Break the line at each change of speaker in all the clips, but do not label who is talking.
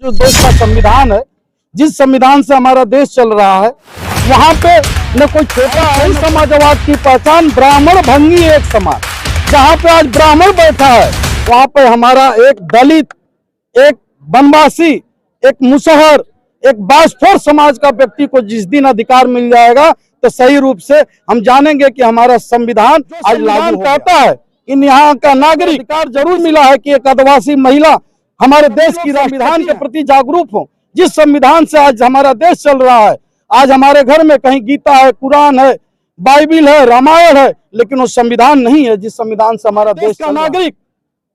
जो देश का संविधान है, जिस संविधान से हमारा देश चल रहा है, वहाँ पे न कोई छोटा है। समाजवाद की पहचान ब्राह्मण भंगी एक समाज, जहाँ पे आज ब्राह्मण बैठा है वहाँ पे हमारा एक दलित, एक वनवासी, एक मुसहर, एक बासफोर समाज का व्यक्ति को जिस दिन अधिकार मिल जाएगा तो सही रूप से हम जानेंगे कि हमारा संविधान आज लागू कहता है इन यहाँ का नागरिक अधिकार जरूर मिला है कि एक आदिवासी महिला हमारे देश की संविधान के प्रति जागरूक हो। जिस संविधान से आज हमारा देश चल रहा है, आज हमारे घर में कहीं गीता है, कुरान है, बाइबिल है, रामायण है, लेकिन वो संविधान नहीं है जिस संविधान से हमारा देश का नागरिक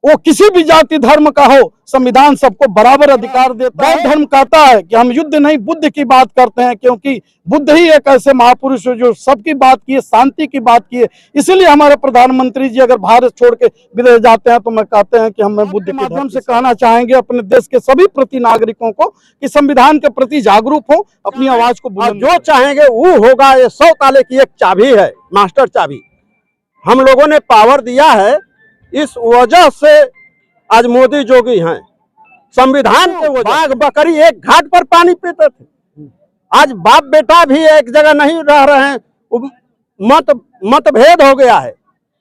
वो किसी भी जाति धर्म का हो, संविधान सबको बराबर अधिकार देता है। बौद्ध धर्म कहता है कि हम युद्ध नहीं बुद्ध की बात करते हैं, क्योंकि बुद्ध ही एक ऐसे महापुरुष है जो सबकी बात किए, शांति की बात किए। इसीलिए हमारे प्रधानमंत्री जी अगर भारत छोड़ के विदेश जाते हैं तो मैं कहते हैं कि हमें बुद्ध के माध्यम से कहना चाहेंगे अपने देश के सभी प्रति नागरिकों को कि संविधान के प्रति जागरूक हो, अपनी आवाज को
जो चाहेंगे वो होगा। ये 100 ताले की एक चाबी है, मास्टर चाबी हम लोगों ने पावर दिया है। इस वजह से आज मोदी जोगी हैं। संविधान के बाघ बकरी एक घाट पर पानी पीते थे, आज बाप बेटा भी एक जगह नहीं रह रहे हैं। मतभेद हो गया है,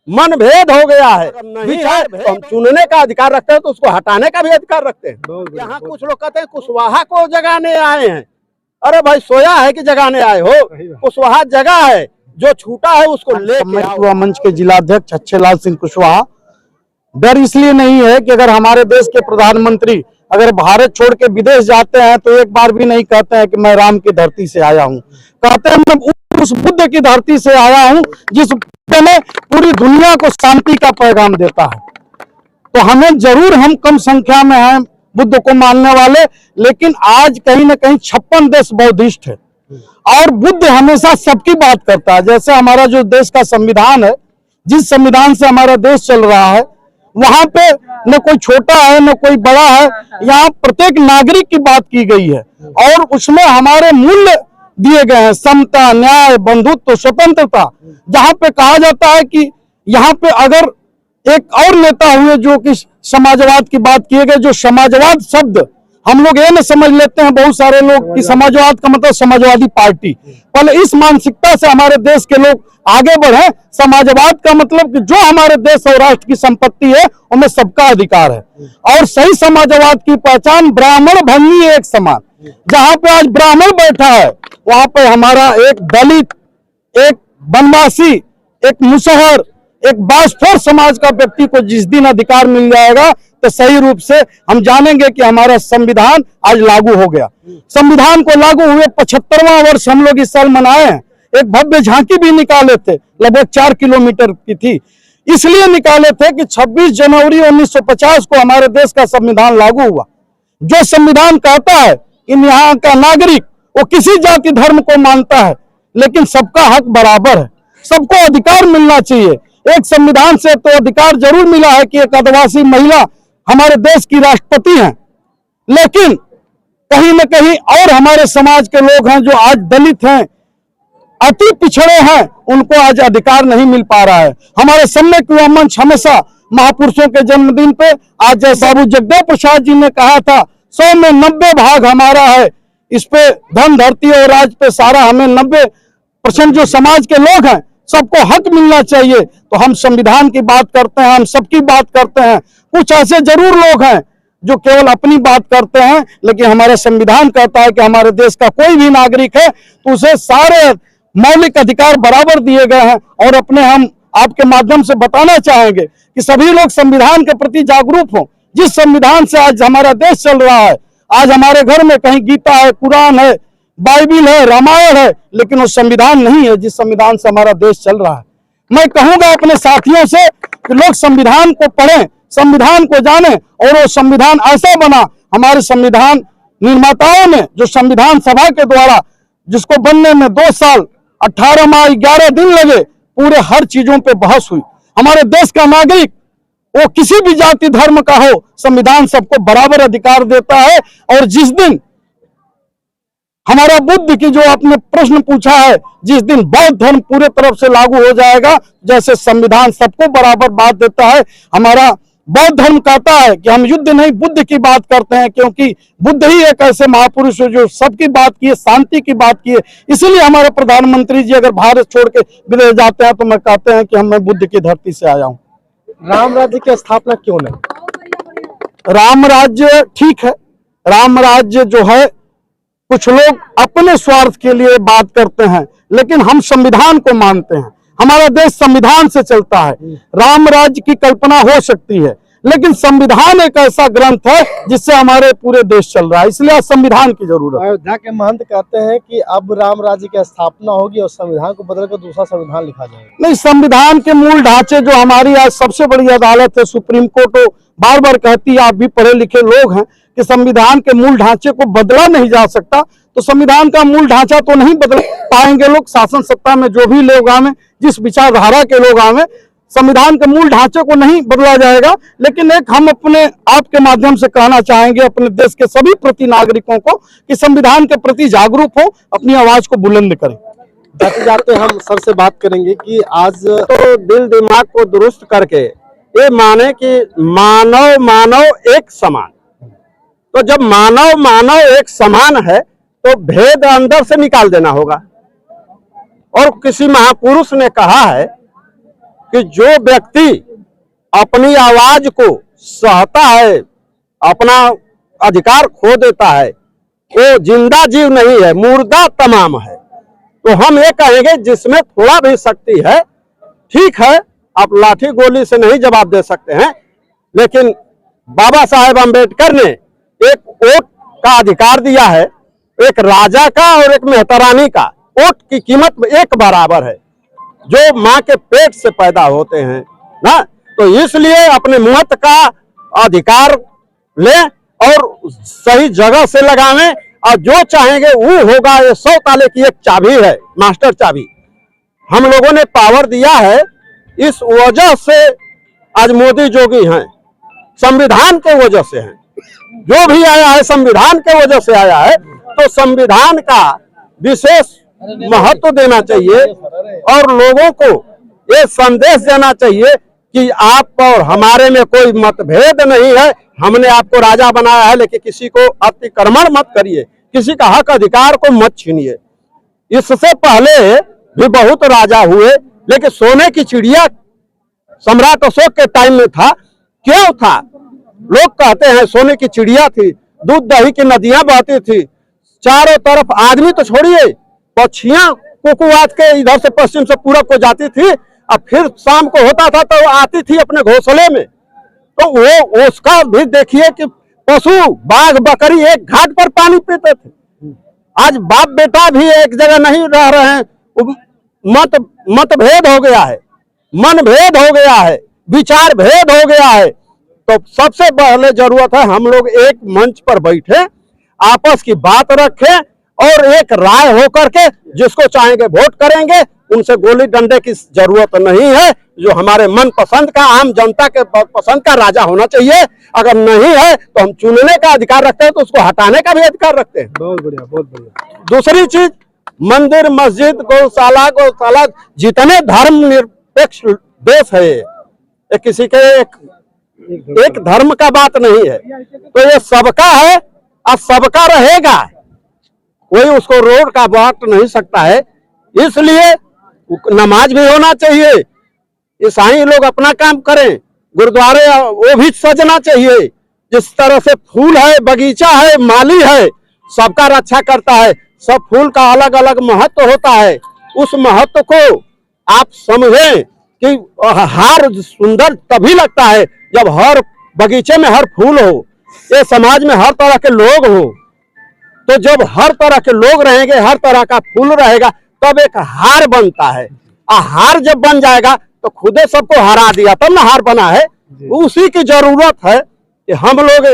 मनभेद हो गया है। विचार तो हम चुनने का अधिकार रखते हैं तो उसको हटाने का भी अधिकार रखते हैं। यहाँ कुछ लोग कहते हैं कुशवाहा को जगाने आए हैं। अरे भाई सोया है कि जगाने आए हो? कुशवाहा जगह है, जो छूटा है उसको ले।
मंच के जिलाध्यक्ष अच्छेलाल सिंह कुशवाहा, डर इसलिए नहीं है कि अगर हमारे देश के प्रधानमंत्री अगर भारत छोड़ के विदेश जाते हैं तो एक बार भी नहीं कहते हैं कि मैं राम की धरती से आया हूं, कहते हैं मैं उस बुद्ध की धरती से आया हूं जिस में पूरी दुनिया को शांति का पैगाम देता है। तो हमें जरूर, हम कम संख्या में हैं बुद्ध को मानने वाले, लेकिन आज कहीं ना कहीं 56 देश बौद्धिस्ट है और बुद्ध हमेशा सबकी बात करता है। जैसे हमारा जो देश का संविधान है, जिस संविधान से हमारा देश चल रहा है, वहां पे न कोई छोटा है न कोई बड़ा है, यहाँ प्रत्येक नागरिक की बात की गई है और उसमें हमारे मूल्य दिए गए हैं, समता, न्याय, बंधुत्व, स्वतंत्रता। जहां पे कहा जाता है कि यहाँ पे अगर एक और नेता हुए जो कि समाजवाद की बात किए गए, जो समाजवाद शब्द हम लोग ये न समझ लेते हैं बहुत सारे लोग कि समाजवाद का मतलब समाजवादी पार्टी। पहले इस मानसिकता से हमारे देश के लोग आगे बढ़े। समाजवाद का मतलब कि जो हमारे देश और राष्ट्र की संपत्ति है उनमें सबका अधिकार है। और सही समाजवाद की पहचान ब्राह्मण भंगी एक समाज, जहां पे आज ब्राह्मण बैठा है वहां पे हमारा एक दलित, एक वनवासी, एक मुसहर, एक बासफोर समाज का व्यक्ति को जिस दिन अधिकार मिल जाएगा तो सही रूप से हम जानेंगे कि हमारा संविधान आज लागू हो गया। संविधान को लागू हुए 75वां वर्ष हम लोग इस साल मनाए हैं। एक भव्य झांकी भी निकाले थे, लगभग 4 किलोमीटर की थी। इसलिए निकाले थे कि 26 जनवरी 1950 को हमारे देश का संविधान लागू हुआ। जो संविधान कहता है इन यहाँ का नागरिक वो किसी जाति धर्म को मानता है, लेकिन सबका हक बराबर है, सबको अधिकार मिलना चाहिए। एक संविधान से तो अधिकार जरूर मिला है कि एक आदिवासी महिला हमारे देश की राष्ट्रपति हैं, लेकिन कहीं न कहीं और हमारे समाज के लोग हैं जो आज दलित हैं, अति पिछड़े हैं, उनको आज अधिकार नहीं मिल पा रहा है। हमारे सम्यक युवा मंच हमेशा महापुरुषों के जन्मदिन पे, आज जैसा बाबू जगदेव प्रसाद जी ने कहा था 100 में 90 भाग हमारा है, इस पे धन धरती और राज पे सारा, हमें 90% जो समाज के लोग हैं सबको हक मिलना चाहिए। तो हम संविधान की बात करते हैं, हम सबकी बात करते हैं। कुछ ऐसे जरूर लोग हैं जो केवल अपनी बात करते हैं, लेकिन हमारा संविधान कहता है कि हमारे देश का कोई भी नागरिक है तो उसे सारे मौलिक अधिकार बराबर दिए गए हैं। और अपने हम आपके माध्यम से बताना चाहेंगे कि सभी लोग संविधान के प्रति जागरूक हों। जिस संविधान से आज हमारा देश चल रहा है, आज हमारे घर में कहीं गीता है, कुरान है, बाइबिल है, रामायण है, लेकिन वो संविधान नहीं है जिस संविधान से हमारा देश चल रहा है। मैं कहूंगा अपने साथियों से कि लोग संविधान को पढ़ें, संविधान को जानें और वो संविधान ऐसा बना। हमारे संविधान निर्माताओं ने जो संविधान सभा के द्वारा, जिसको बनने में 2 साल 18 माह 11 दिन लगे, पूरे हर चीजों पे बहस हुई। हमारे देश का नागरिक वो किसी भी जाति धर्म का हो, संविधान सबको बराबर अधिकार देता है। और जिस दिन हमारा बुद्ध की जो आपने प्रश्न पूछा है, जिस दिन बौद्ध धर्म पूरे तरफ से लागू हो जाएगा, जैसे संविधान सबको बराबर बात देता है, हमारा बौद्ध धर्म कहता है कि हम युद्ध नहीं बुद्ध की बात करते हैं, क्योंकि बुद्ध ही एक ऐसे महापुरुष है जो सबकी बात किए, शांति की बात किए। इसीलिए हमारे प्रधानमंत्री जी अगर भारत छोड़ के विदेश जाते हैं तो मैं कहते हैं कि मैं बुद्ध की धरती से आया हूँ।
राम राज्य की स्थापना क्यों नहीं?
राम राज्य ठीक है, राम राज्य जो है कुछ लोग अपने स्वार्थ के लिए बात करते हैं, लेकिन हम संविधान को मानते हैं, हमारा देश संविधान से चलता है। राम राज्य की कल्पना हो सकती है, लेकिन संविधान एक ऐसा ग्रंथ है जिससे हमारे पूरे देश चल रहा है, इसलिए संविधान की जरूरत है।
अयोध्या के महंत कहते हैं कि अब राम राज्य की स्थापना होगी और संविधान को बदलकर दूसरा संविधान लिखा जाएगा।
नहीं, संविधान के मूल ढांचे जो हमारी आज सबसे बड़ी अदालत है सुप्रीम कोर्ट बार बार कहती है, आप भी पढ़े लिखे लोग हैं, कि संविधान के मूल ढांचे को बदला नहीं जा सकता। तो संविधान का मूल ढांचा तो नहीं बदल पाएंगे लोग, शासन सत्ता में जो भी लोग आवे, जिस विचारधारा के लोग आवे, संविधान के मूल ढांचे को नहीं बदला जाएगा। लेकिन एक हम अपने आपके माध्यम से कहना चाहेंगे अपने देश के सभी प्रति नागरिकों को कि संविधान के प्रति जागरूक हो, अपनी आवाज को बुलंद करें।
जाते जाते हम सर से बात करेंगे कि आज
तो दिल दिमाग को दुरुस्त करके ये माने कि मानव मानव एक समान। तो जब मानव मानव एक समान है तो भेद अंदर से निकाल देना होगा। और किसी महापुरुष ने कहा है कि जो व्यक्ति अपनी आवाज को सहता है, अपना अधिकार खो देता है, वो जिंदा जीव नहीं है, मुर्दा तमाम है। तो हम ये कहेंगे जिसमें थोड़ा भी शक्ति है, ठीक है, आप लाठी गोली से नहीं जवाब दे सकते हैं, लेकिन बाबा साहेब अम्बेडकर ने एक वोट का अधिकार दिया है, एक राजा का और एक मेहतरानी का। वोट की कीमत एक बराबर है, जो माँ के पेट से पैदा होते हैं ना। तो इसलिए अपने मत का अधिकार लें और सही जगह से लगावें, और जो चाहेंगे वो होगा। ये 100 ताले की एक चाबी है, मास्टर चाबी। हम लोगों ने पावर दिया है, इस वजह से आज मोदी जोगी हैं, संविधान के वजह से हैं। जो भी आया है संविधान के वजह से आया है, तो संविधान का विशेष महत्व देना चाहिए और लोगों को ये संदेश देना चाहिए कि आप और हमारे में कोई मतभेद नहीं है। हमने आपको राजा बनाया है, लेकिन किसी को अतिक्रमण मत करिए, किसी का हक अधिकार को मत छीनिए। इससे पहले भी बहुत राजा हुए, लेकिन सोने की चिड़िया सम्राट अशोक के टाइम में था। क्यों था? लोग कहते हैं सोने की चिड़िया थी, दूध दही की नदियां बहती थी, चारों तरफ आदमी तो छोड़िए, पक्षियां कुकुआत के इधर से पश्चिम से पूरब को जाती थी, अब फिर शाम को होता था तो आती थी अपने घोंसले में। तो वो उसका भी देखिए कि पशु बाघ बकरी एक घाट पर पानी पीते थे। आज बाप बेटा भी एक जगह नहीं रह रहे हैं, मतभेद हो गया है, मन भेद हो गया है, विचार भेद हो गया है। तो सबसे पहले जरूरत है हम लोग एक मंच पर बैठे, आपस की बात रखें और एक राय होकर के जिसको चाहेंगे वोट करेंगे। उनसे गोली डंडे की जरूरत नहीं है। जो हमारे मन पसंद का, आम जनता के पसंद का राजा होना चाहिए। अगर नहीं है तो हम चुनने का अधिकार रखते हैं, तो उसको हटाने का भी अधिकार रखते हैं।
बहुत बढ़िया, बहुत बढ़िया।
दूसरी चीज, मंदिर मस्जिद गौशाला जितने धर्म निरपेक्ष देश है, ये किसी के एक धर्म का बात नहीं है। तो ये सबका है और सबका रहेगा, कोई उसको रोड का बांट नहीं सकता है। इसलिए नमाज भी होना चाहिए, ईसाई लोग अपना काम करें, गुरुद्वारे वो भी सजना चाहिए। जिस तरह से फूल है, बगीचा है, माली है, सबका रक्षा करता है। सब फूल का अलग अलग महत्व होता है। उस महत्व को आप समझें कि हार सुंदर तभी लगता है जब हर बगीचे में हर फूल हो, ये समाज में हर तरह के लोग हो। तो जब हर तरह के लोग रहेंगे, हर तरह का फूल रहेगा, तब एक हार बनता है। और हार जब बन जाएगा तो खुदे सबको हरा दिया, तब ना हार बना है। उसी की जरूरत है कि हम लोग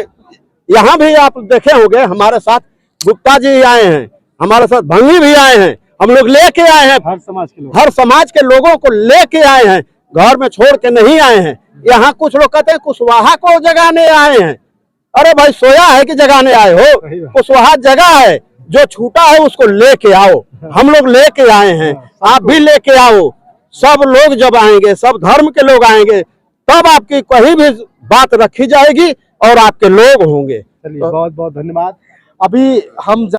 यहाँ भी आप देखे होंगे, हमारे साथ गुप्ता जी आए हैं, हमारे साथ भंगी भी आए हैं, हम लोग लेके आए हैं। हर समाज के लोगों को लेके आए हैं, घर में छोड़ के नहीं आए हैं। यहाँ कुछ लोग कहते हैं कुशवाहा को जगाने आए हैं। अरे भाई, सोया है कि जगाने आए हो? कुशवाहा जगह है, जो छूटा है उसको लेके आओ। हम लोग लेके आए हैं, आप भी लेके आओ। सब लोग जब आएंगे, सब धर्म के लोग आएंगे, तब आपकी कहीं भी बात रखी जाएगी और आपके लोग होंगे।
चलिए बहुत बहुत धन्यवाद। अभी हम